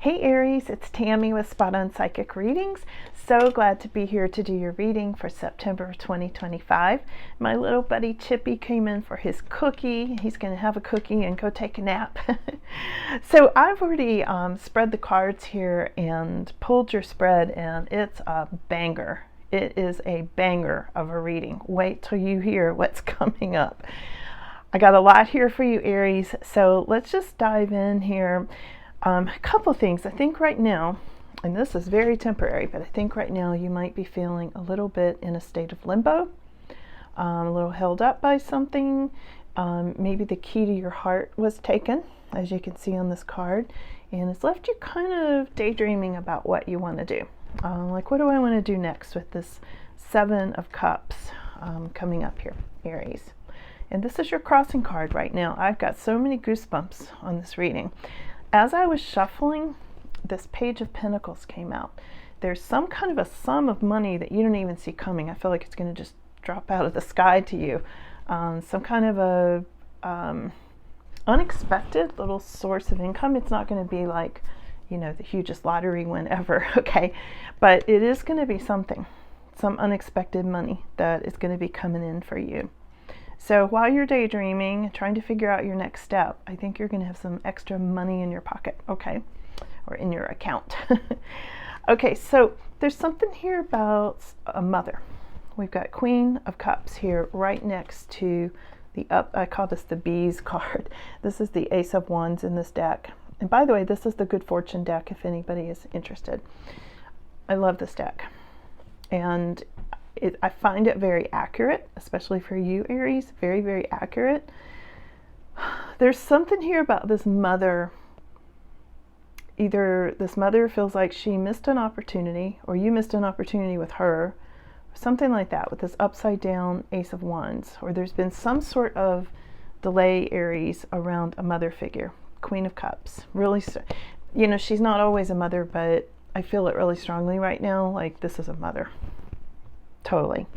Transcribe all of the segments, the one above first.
Hey Aries, it's Tammy with Spot On Psychic Readings. So glad to be here to do your reading for September 2025. My little buddy Chippy came in for his cookie. He's going to have a cookie and go take a nap. So I've already spread the cards here and pulled your spread, and it's a banger. It is a banger of a reading. Wait till you hear what's coming up. I got a lot here for you, Aries, so let's just dive in here. A couple things. I think right now, and this is very temporary, but I think right now you might be feeling a little bit in a state of limbo, a little held up by something. Maybe the key to your heart was taken, as you can see on this card, and it's left you kind of daydreaming about what you want to do. Like, what do I want to do next with this Seven of Cups coming up here, Aries? And this is your crossing card right now. I've got so many goosebumps on this reading. As I was shuffling, this Page of Pentacles came out. There's some kind of a sum of money that you don't even see coming. I feel like it's going to just drop out of the sky to you. Some kind of a unexpected little source of income. It's not going to be like, you know, the hugest lottery win ever, okay? But it is going to be something, some unexpected money that is going to be coming in for you. So while you're daydreaming, trying to figure out your next step, I think you're going to have some extra money in your pocket, okay? Or in your account. Okay, so there's something here about a mother. We've got Queen of Cups here right next to the I call this the Bees card. This is the Ace of Wands in this deck. And by the way, this is the Good Fortune deck if anybody is interested. I love this deck. And I find it very accurate, especially for you, Aries. Very, very accurate. There's something here about this mother. Either this mother feels like she missed an opportunity, or you missed an opportunity with her, something like that, with this upside down Ace of Wands. Or there's been some sort of delay, Aries, around a mother figure. Queen of Cups. Really, you know, she's not always a mother, but I feel it really strongly right now. Like, this is a mother. Totally.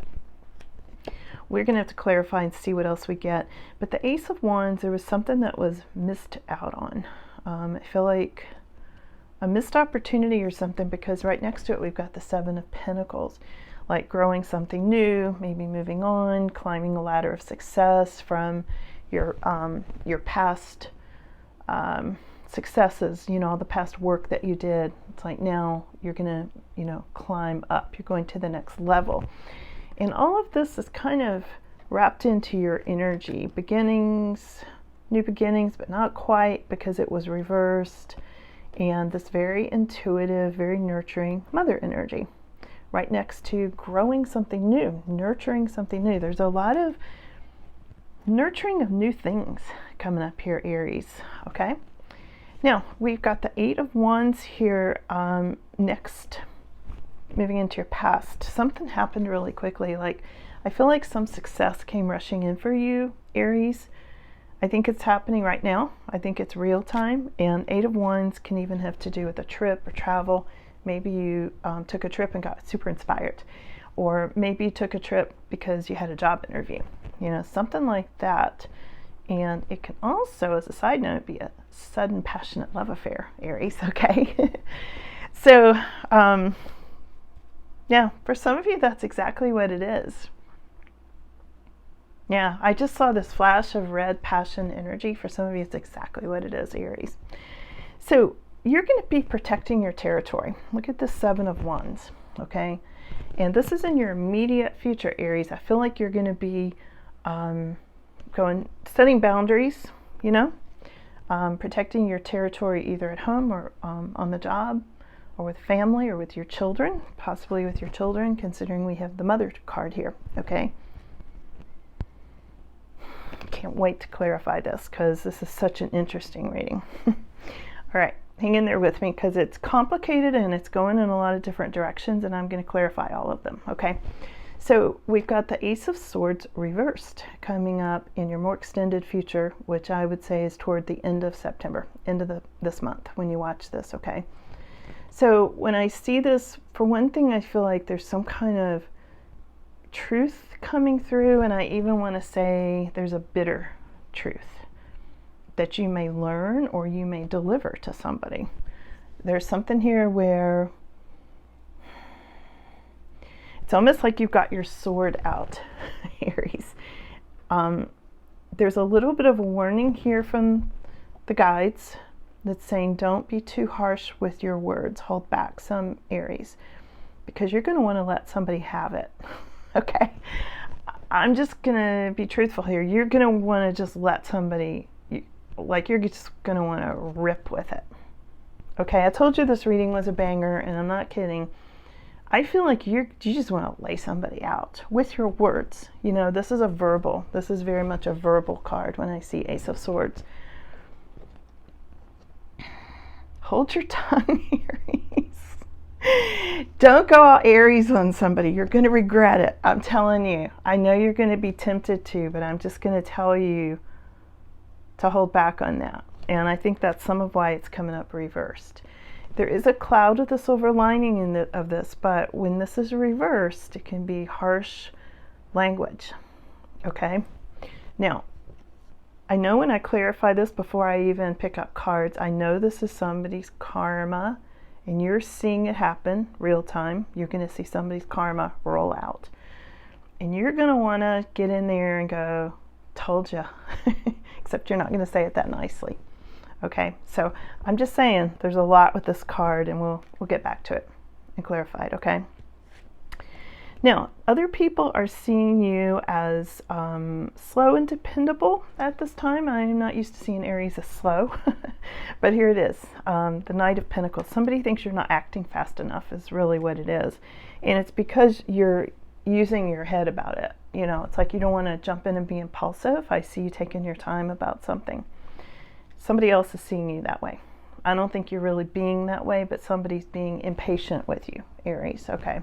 We're going to have to clarify and see what else we get. But the Ace of Wands, there was something that was missed out on. I feel like a missed opportunity or something, because right next to it we've got the Seven of Pentacles. Like growing something new, maybe moving on, climbing a ladder of success from your past successes, you know, all the past work that you did. It's like now you're gonna, you know, climb up. You're going to the next level. And all of this is kind of wrapped into your energy. Beginnings, new beginnings, but not quite, because it was reversed. And this very intuitive, very nurturing mother energy. Right next to growing something new, nurturing something new. There's a lot of nurturing of new things coming up here, Aries, okay? Now, we've got the Eight of Wands here next, moving into your past. Something happened really quickly. Like, I feel like some success came rushing in for you, Aries. I think it's happening right now. I think it's real time. And Eight of Wands can even have to do with a trip or travel. Maybe you took a trip and got super inspired. Or maybe you took a trip because you had a job interview. You know, something like that. And it can also, as a side note, be a sudden passionate love affair, Aries, okay? So, yeah, for some of you, that's exactly what it is. Yeah, I just saw this flash of red passion energy. For some of you, it's exactly what it is, Aries. So, you're going to be protecting your territory. Look at the Seven of Wands, okay? And this is in your immediate future, Aries. I feel like you're going to be setting boundaries, you know, protecting your territory either at home or on the job, or with family, or with your children, possibly with your children, considering we have the mother card here, okay? Can't wait to clarify this, because this is such an interesting reading. All right, hang in there with me, because it's complicated and it's going in a lot of different directions, and I'm going to clarify all of them, okay? So we've got the Ace of Swords reversed coming up in your more extended future, which I would say is toward the end of September, end of this month when you watch this, okay? So when I see this, for one thing, I feel like there's some kind of truth coming through, and I even want to say there's a bitter truth that you may learn or you may deliver to somebody. there's something here where it's almost like you've got your sword out, Aries. There's a little bit of a warning here from the guides that's saying don't be too harsh with your words. Hold back some, Aries, because you're going to want to let somebody have it. Okay? I'm just going to be truthful here. You're going to want to just let somebody, like you're just going to want to rip with it. Okay? I told you this reading was a banger, and I'm not kidding. I feel like you just want to lay somebody out with your words. You know, this is very much a verbal card when I see Ace of Swords. Hold your tongue, Aries. Don't go all Aries on somebody. You're going to regret it. I'm telling you. I know you're going to be tempted to, but I'm just going to tell you to hold back on that. And I think that's some of why it's coming up reversed. There is a cloud with a silver lining of this, but when this is reversed, it can be harsh language. Okay? Now, I know when I clarify this before I even pick up cards, I know this is somebody's karma, and you're seeing it happen real time. You're going to see somebody's karma roll out. And you're going to want to get in there and go, told ya. Except you're not going to say it that nicely. Okay, so I'm just saying there's a lot with this card, and we'll get back to it and clarify it, okay? Now, other people are seeing you as slow and dependable at this time. I'm not used to seeing Aries as slow, but here it is, the Knight of Pentacles. Somebody thinks you're not acting fast enough is really what it is, and it's because you're using your head about it. You know, it's like you don't want to jump in and be impulsive. I see you taking your time about something. Somebody else is seeing you that way. I don't think you're really being that way, but somebody's being impatient with you, Aries, okay?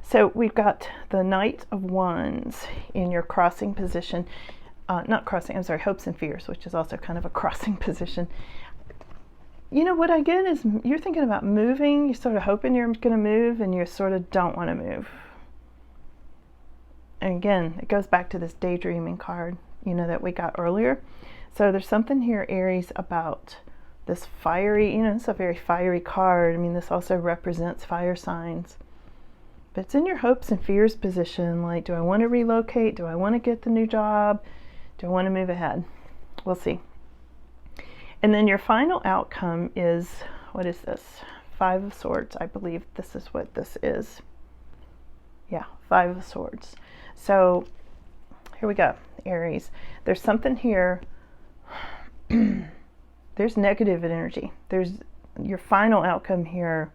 So we've got the Knight of Wands in your crossing position. Hopes and fears, which is also kind of a crossing position. You know, what I get is you're thinking about moving. You're sort of hoping you're going to move, and you sort of don't want to move. And again, it goes back to this daydreaming card, you know, that we got earlier. So there's something here, Aries, about this fiery, you know, it's a very fiery card. I mean, this also represents fire signs. But it's in your hopes and fears position. Like, do I want to relocate? Do I want to get the new job? Do I want to move ahead? We'll see. And then your final outcome is, what is this? 5 of Swords. I believe this is what this is. Yeah, 5 of Swords. So here we go, Aries. There's something here. There's negative energy. There's your final outcome here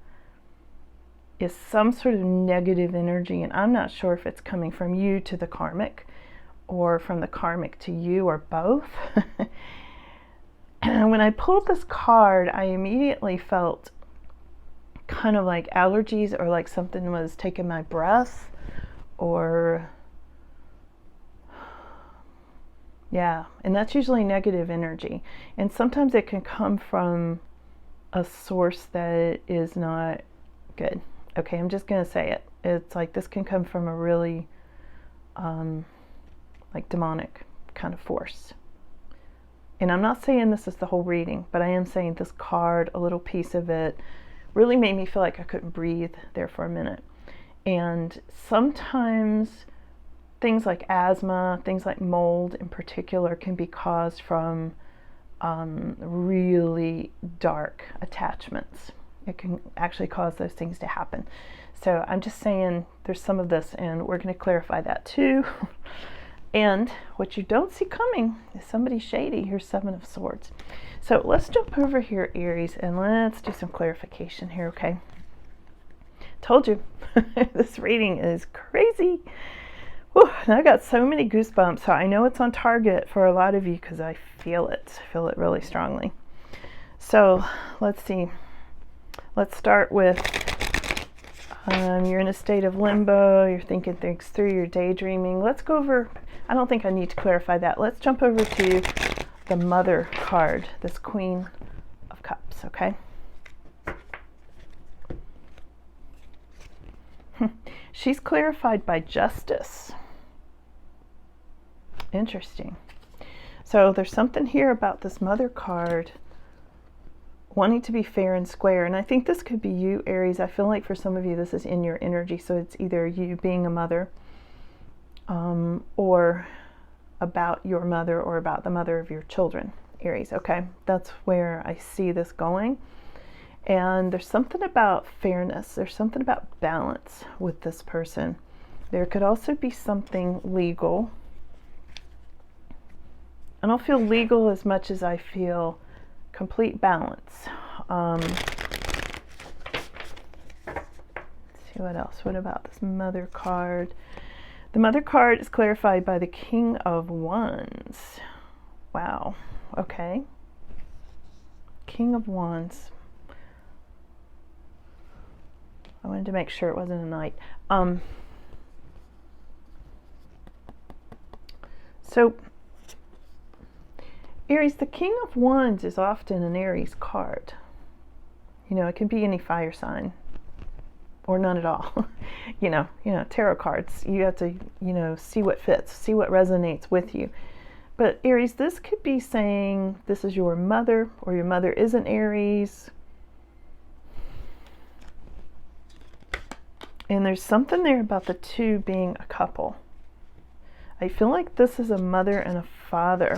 is some sort of negative energy, and I'm not sure if it's coming from you to the karmic or from the karmic to you, or both. And when I pulled this card, I immediately felt kind of like allergies, or like something was taking my breath, or yeah, and that's usually negative energy. And sometimes it can come from a source that is not good. Okay, I'm just going to say it. It's like this can come from a really like demonic kind of force. And I'm not saying this is the whole reading, but I am saying this card, a little piece of it, really made me feel like I couldn't breathe there for a minute. And sometimes things like asthma, things like mold in particular, can be caused from really dark attachments. It can actually cause those things to happen. So I'm just saying there's some of this, and we're going to clarify that too. And what you don't see coming is somebody shady. Here's 7 of Swords. So let's jump over here, Aries, and let's do some clarification here, okay? Told you, this reading is crazy. Whew, and I got so many goosebumps, so I know it's on target for a lot of you because I feel it really strongly. So let's see. Let's start with you're in a state of limbo, you're thinking things through, you're daydreaming. Let's go over, I don't think I need to clarify that. Let's jump over to the Mother card, this Queen of Cups, okay? She's clarified by justice. Interesting. So there's something here about this Mother card wanting to be fair and square. And I think this could be you, Aries. I feel like for some of you, this is in your energy. So it's either you being a mother, or about your mother, or about the mother of your children, Aries. Okay, that's where I see this going. And there's something about fairness. There's something about balance with this person. There could also be something legal. I don't feel legal as much as I feel complete balance. Let's see what else. What about this Mother card? The Mother card is clarified by the King of Wands. Wow. Okay. King of Wands. I wanted to make sure it wasn't a knight. So, Aries, the King of Wands is often an Aries card. You know, it can be any fire sign or none at all. you know, tarot cards, you have to, see what fits, see what resonates with you. But Aries, this could be saying this is your mother, or your mother is an Aries. And there's something there about the two being a couple. I feel like this is a mother and a father.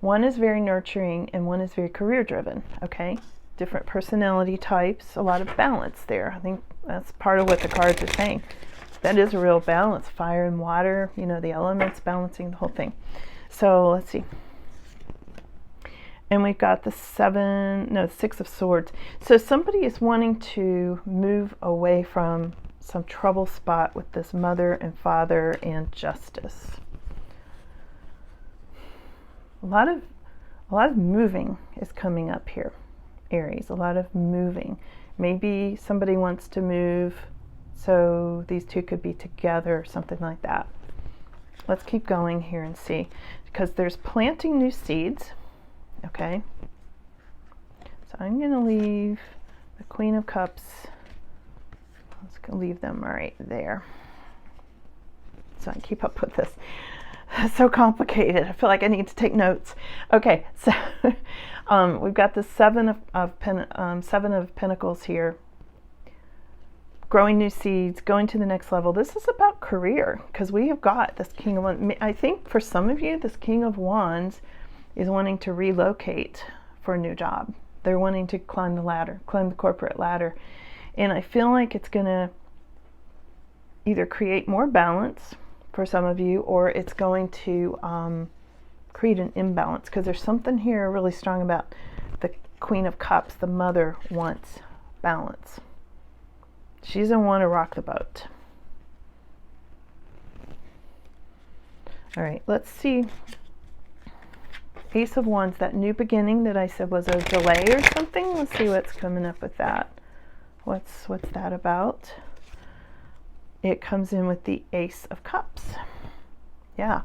One is very nurturing and one is very career driven, okay? Different personality types, a lot of balance there. I think that's part of what the cards are saying. That is a real balance. Fire and water, the elements, balancing the whole thing. So let's see. And we've got the 6 of Swords. So somebody is wanting to move away from some trouble spot with this mother and father and justice. A lot of moving is coming up here, Aries. A lot of moving. Maybe somebody wants to move, so these two could be together or something like that. Let's keep going here and see, because there's planting new seeds. Okay, so I'm going to leave the Queen of Cups. Let's leave them right there so I can keep up with this. It's so complicated. I feel like I need to take notes. Okay, so we've got the Seven of Pentacles here. Growing new seeds, going to the next level. This is about career, because we have got this King of Wands. I think for some of you, this King of Wands is wanting to relocate for a new job. They're wanting to climb the ladder, climb the corporate ladder. And I feel like it's going to either create more balance for some of you, or it's going to create an imbalance, because there's something here really strong about the Queen of Cups. The mother wants balance. She doesn't want to rock the boat. All right, let's see. Ace of Wands, that new beginning that I said was a delay or something. Let's see what's coming up with that. What's that about? It comes in with the Ace of Cups. Yeah.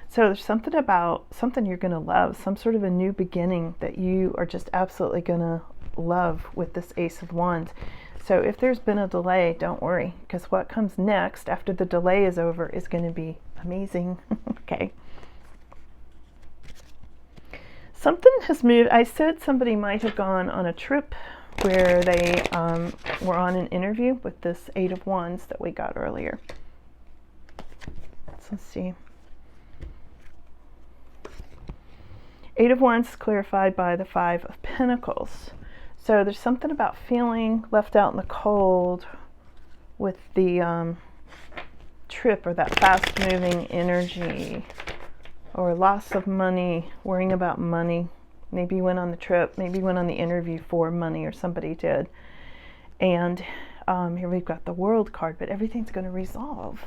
So there's something about something you're going to love, some sort of a new beginning that you are just absolutely going to love with this Ace of Wands. So if there's been a delay, don't worry, because what comes next after the delay is over is going to be amazing. Okay. Something has moved. I said somebody might have gone on a trip where they were on an interview with this 8 of Wands that we got earlier. So let's see. 8 of Wands is clarified by the 5 of Pentacles. So there's something about feeling left out in the cold with the trip, or that fast-moving energy, or loss of money, worrying about money. Maybe you went on the trip, maybe you went on the interview for money, or somebody did. And here we've got the World card, but everything's going to resolve.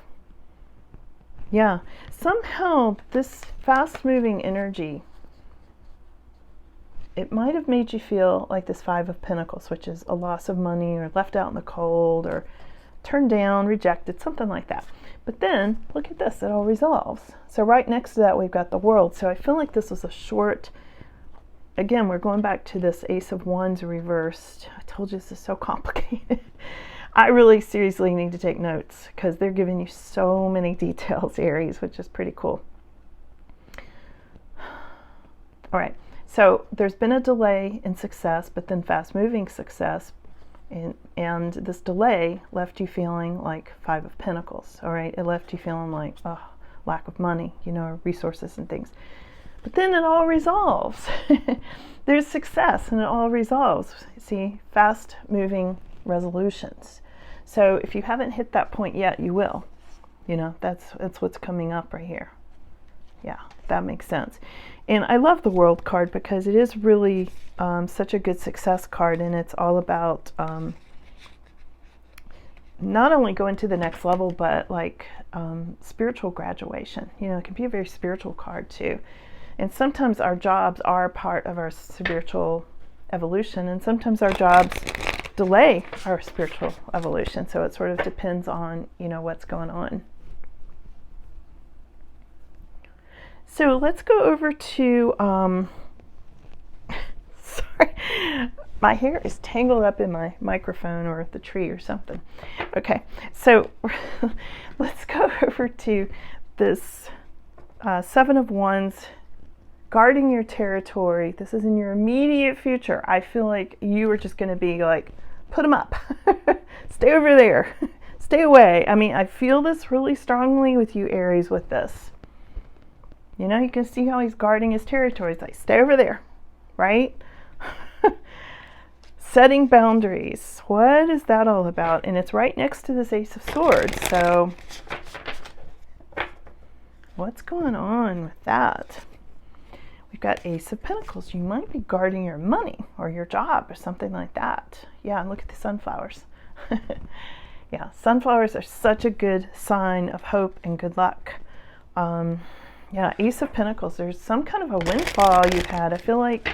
Yeah, somehow this fast-moving energy, it might have made you feel like this 5 of Pentacles, which is a loss of money, or left out in the cold, or turned down, rejected, something like that. But then, look at this, it all resolves. So right next to that, we've got the World. So I feel like this was a short, again, we're going back to this Ace of Wands reversed. I told you this is so complicated. I really seriously need to take notes, because they're giving you so many details, Aries, which is pretty cool. All right, So there's been a delay in success, but then fast-moving success, and this delay left you feeling like Five of Pentacles, all right? It left you feeling like, oh, lack of money, you know, resources and things. But then it all resolves. There's success and it all resolves. See, fast-moving resolutions. So if you haven't hit that point yet, you will. You know, that's what's coming up right here. Yeah, that makes sense. And I love the World card because it is really such a good success card, and it's all about not only going to the next level, but like spiritual graduation. You know, it can be a very spiritual card too. And sometimes our jobs are part of our spiritual evolution, and sometimes our jobs delay our spiritual evolution. So it sort of depends on, you know, what's going on. So let's go over to, sorry, my hair is tangled up in my microphone or the tree or something. Okay, so let's go over to this Seven of Wands, guarding your territory. This is in your immediate future. I feel like you are just going to be like, put them up, stay over there, stay away. I mean, I feel this really strongly with you, Aries, with this. You know, you can see how he's guarding his territory. It's like, stay over there, right? Setting boundaries. What is that all about? And it's right next to this Ace of Swords. So what's going on with that? We've got Ace of Pentacles. You might be guarding your money or your job or something like that. Yeah, look at the sunflowers. Yeah, sunflowers are such a good sign of hope and good luck. Yeah, Ace of Pentacles, there's some kind of a windfall you've had. I feel like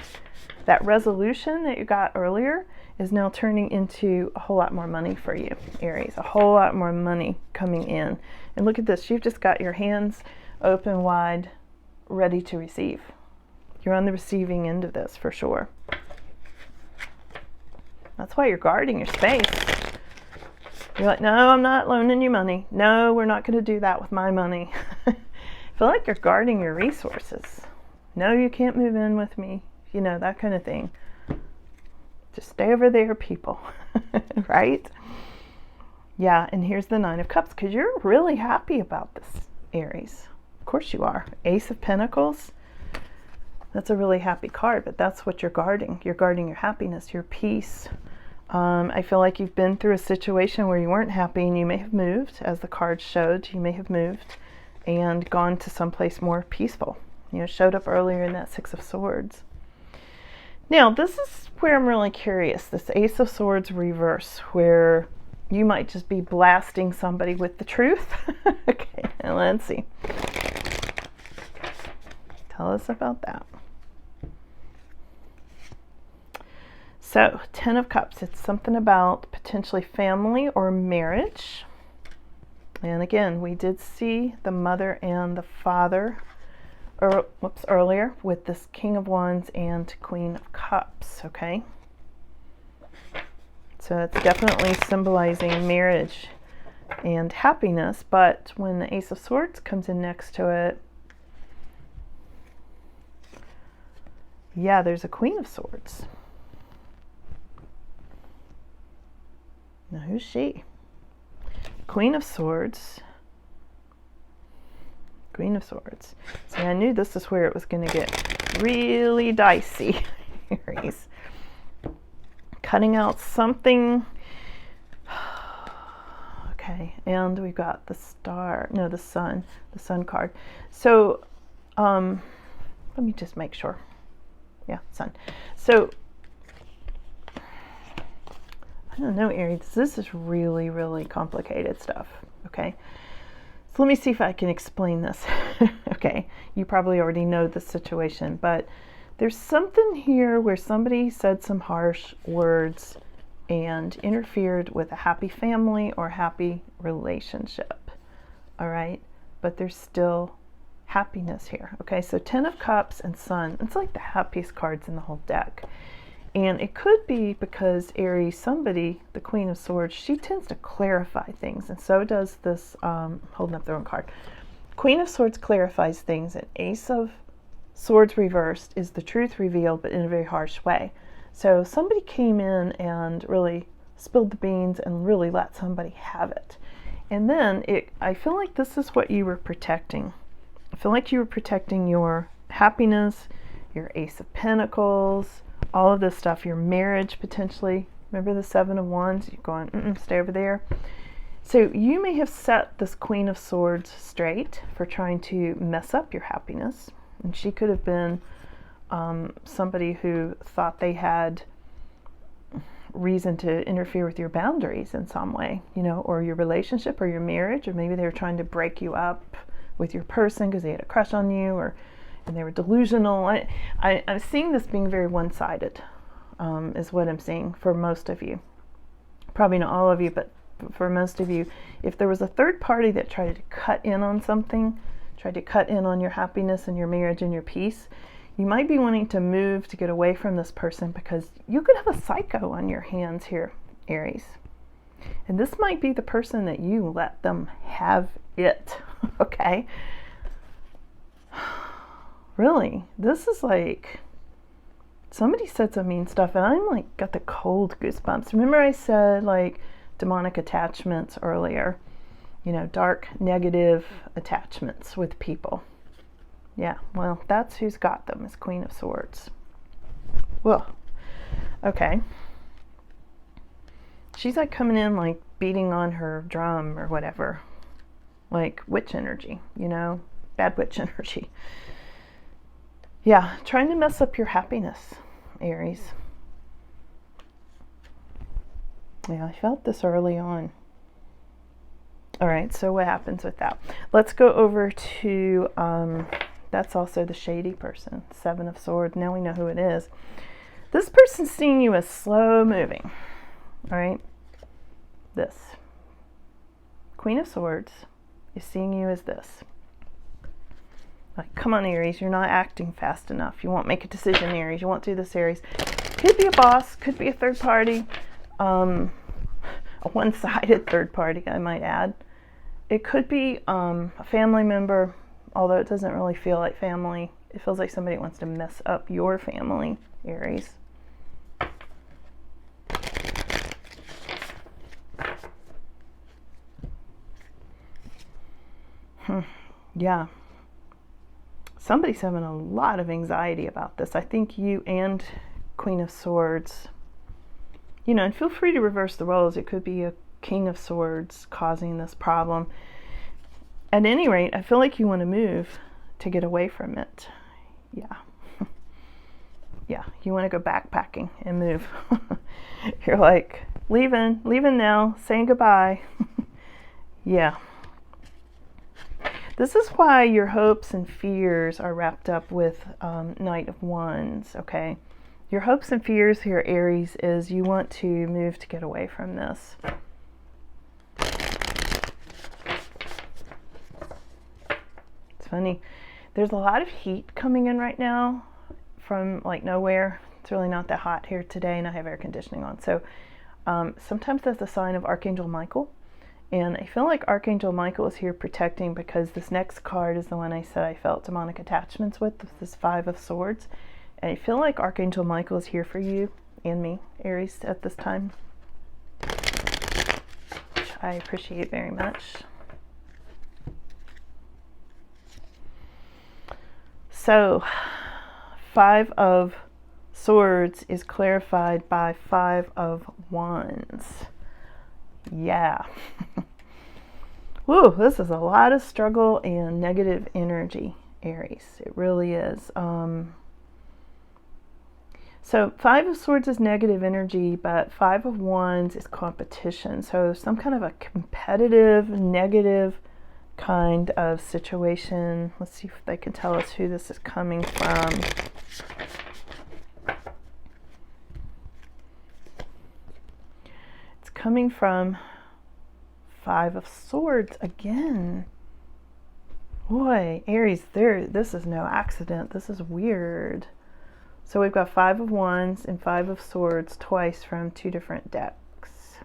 that resolution that you got earlier is now turning into a whole lot more money for you, Aries. A whole lot more money coming in. And look at this. You've just got your hands open wide, ready to receive. You're on the receiving end of this for sure. That's why you're guarding your space. You're like, no, I'm not loaning you money. No, we're not going to do that with my money. I feel like you're guarding your resources. No, you can't move in with me. You know, that kind of thing. Just stay over there, people. Right? Yeah, and here's the Nine of Cups, because you're really happy about this, Aries. Of course you are. Ace of Pentacles. That's a really happy card, but that's what you're guarding. You're guarding your happiness, your peace. I feel like you've been through a situation where you weren't happy, and you may have moved, as the card showed. You may have moved and gone to someplace more peaceful. You know, showed up earlier in that Six of Swords. Now, this is where I'm really curious. This Ace of Swords reverse, where you might just be blasting somebody with the truth. Okay, let's see. Tell us about that. So, Ten of Cups. It's something about potentially family or marriage. And again, we did see the mother and the father earlier with this King of Wands and Queen of Cups, okay? So it's definitely symbolizing marriage and happiness, but when the Ace of Swords comes in next to it, yeah, there's a Queen of Swords. Now, who's she? Queen of Swords. Queen of Swords. See, I knew this is where it was going to get really dicey, Aries. Cutting out something. Okay, and we've got the star. No, the sun. The sun card. So, let me just make sure. Yeah, sun. So, I don't know, Aries. This is really, really complicated stuff. Okay. So let me see if I can explain this. Okay. You probably already know the situation, but there's something here where somebody said some harsh words and interfered with a happy family or happy relationship. All right. But there's still happiness here. Okay. So 10 of Cups and Sun. It's like the happiest cards in the whole deck. And it could be because Aries, somebody, the Queen of Swords, she tends to clarify things. And so does this, holding up the wrong card. Queen of Swords clarifies things. And Ace of Swords reversed is the truth revealed, but in a very harsh way. So somebody came in and really spilled the beans and really let somebody have it. And then I feel like this is what you were protecting. I feel like you were protecting your happiness, your Ace of Pentacles, all of this stuff, your marriage potentially. Remember the Seven of Wands? You're going, stay over there. So you may have set this Queen of Swords straight for trying to mess up your happiness. And she could have been somebody who thought they had reason to interfere with your boundaries in some way, you know, or your relationship or your marriage, or maybe they were trying to break you up with your person because they had a crush on you, and they were delusional. I'm seeing this being very one-sided, is what I'm seeing for most of you. Probably not all of you, but for most of you, if there was a third party that tried to cut in on something, tried to cut in on your happiness and your marriage and your peace, you might be wanting to move to get away from this person because you could have a psycho on your hands here, Aries. And this might be the person that you let them have it, okay? Really, this is like, somebody said some mean stuff and I'm like, got the cold goosebumps. Remember I said like demonic attachments earlier, you know, dark, negative attachments with people. Yeah, well, that's who's got them, is Queen of Swords. Well, okay. She's like coming in like beating on her drum or whatever. Like witch energy, you know, bad witch energy. Yeah, trying to mess up your happiness, Aries. Yeah, I felt this early on. All right, so what happens with that? Let's go over to, that's also the shady person, Seven of Swords. Now we know who it is. This person's seeing you as slow moving, all right? This. Queen of Swords is seeing you as this. Like, come on, Aries, you're not acting fast enough. You won't make a decision, Aries. You won't do this, Aries. Could be a boss, could be a third party, a one-sided third party, I might add. It could be a family member, although it doesn't really feel like family. It feels like somebody wants to mess up your family, Aries. Yeah. Somebody's having a lot of anxiety about this. I think you and Queen of Swords, you know, and feel free to reverse the roles. It could be a King of Swords causing this problem. At any rate, I feel like you want to move to get away from it. Yeah. Yeah, you want to go backpacking and move. You're like, leaving now, saying goodbye. Yeah. This is why your hopes and fears are wrapped up with Knight of Wands, okay? Your hopes and fears here, Aries, is you want to move to get away from this. It's funny. There's a lot of heat coming in right now from like nowhere. It's really not that hot here today, and I have air conditioning on. So sometimes that's a sign of Archangel Michael. And I feel like Archangel Michael is here protecting, because this next card is the one I said I felt demonic attachments with, this Five of Swords. And I feel like Archangel Michael is here for you and me, Aries, at this time, which I appreciate very much. So, Five of Swords is clarified by Five of Wands. Yeah. Woo, this is a lot of struggle and negative energy, Aries. It really is. So Five of Swords is negative energy, but Five of Wands is competition. So some kind of a competitive, negative kind of situation. Let's see if they can tell us who this is coming from. Coming from Five of Swords again. Boy, Aries, this is no accident. This is weird. So we've got Five of Wands and Five of Swords twice from two different decks.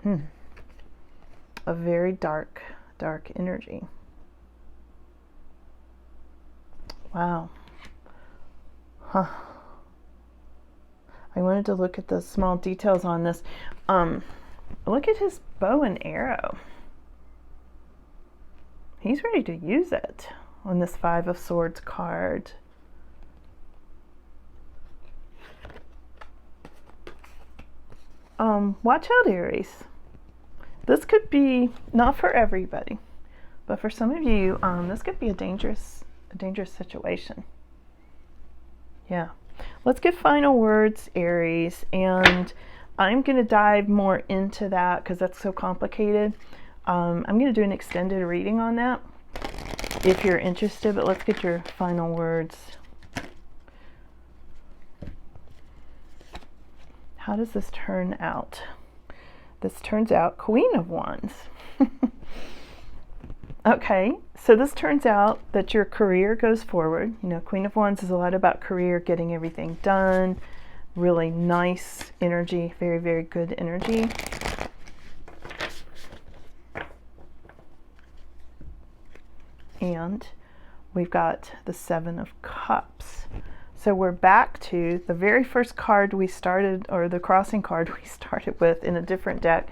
A very dark, dark energy. Wow. Huh. I wanted to look at the small details on this. Look at his bow and arrow. He's ready to use it on this Five of Swords card. Watch out, Aries. This could be not for everybody, but for some of you, this could be a dangerous situation. Yeah. Let's get final words, Aries, and I'm going to dive more into that because that's so complicated. I'm going to do an extended reading on that if you're interested, but let's get your final words. How does this turn out? This turns out Queen of Wands. Okay, so this turns out that your career goes forward. You know, Queen of Wands is a lot about career, getting everything done. Really nice energy, very, very good energy. And we've got the Seven of Cups. So we're back to the very first card we started, or the crossing card we started with in a different deck.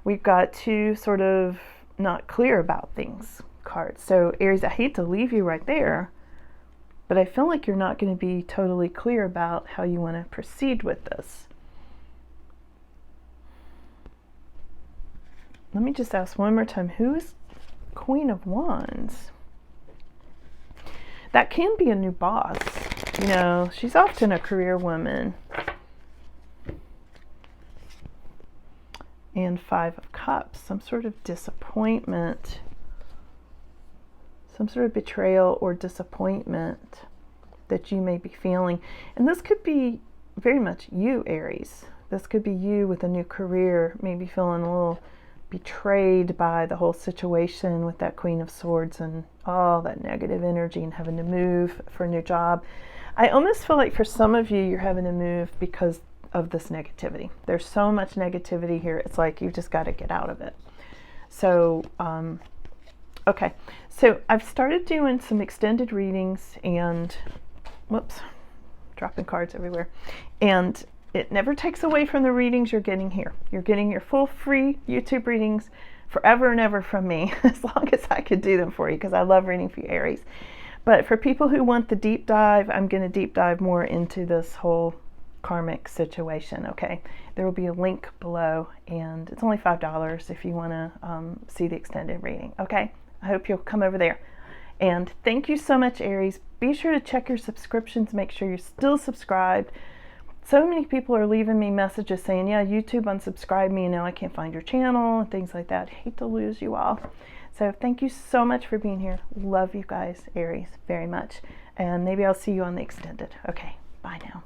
We've got two sort of not clear about things cards. So Aries, I hate to leave you right there, but I feel like you're not going to be totally clear about how you want to proceed with this. Let me just ask one more time, who is Queen of Wands? That can be a new boss. You know, she's often a career woman. And Five of Cups, some sort of disappointment, some sort of betrayal or disappointment that you may be feeling. And this could be very much you, Aries. This could be you with a new career, maybe feeling a little betrayed by the whole situation with that Queen of Swords and all that negative energy and having to move for a new job. I almost feel like for some of you, you're having to move because of this negativity. There's so much negativity here. It's like you just got to get out of it. So, okay. So I've started doing some extended readings and, whoops, dropping cards everywhere. And it never takes away from the readings you're getting here. You're getting your full free YouTube readings forever and ever from me, as long as I could do them for you, because I love reading for you, Aries. But for people who want the deep dive, I'm going to deep dive more into this whole karmic situation, okay? There will be a link below, and it's only $5 if you want to see the extended reading, okay? I hope you'll come over there. And thank you so much, Aries. Be sure to check your subscriptions. Make sure you're still subscribed. So many people are leaving me messages saying, yeah, YouTube unsubscribed me and now I can't find your channel and things like that. Hate to lose you all. So thank you so much for being here. Love you guys, Aries, very much. And maybe I'll see you on the extended. Okay, bye now.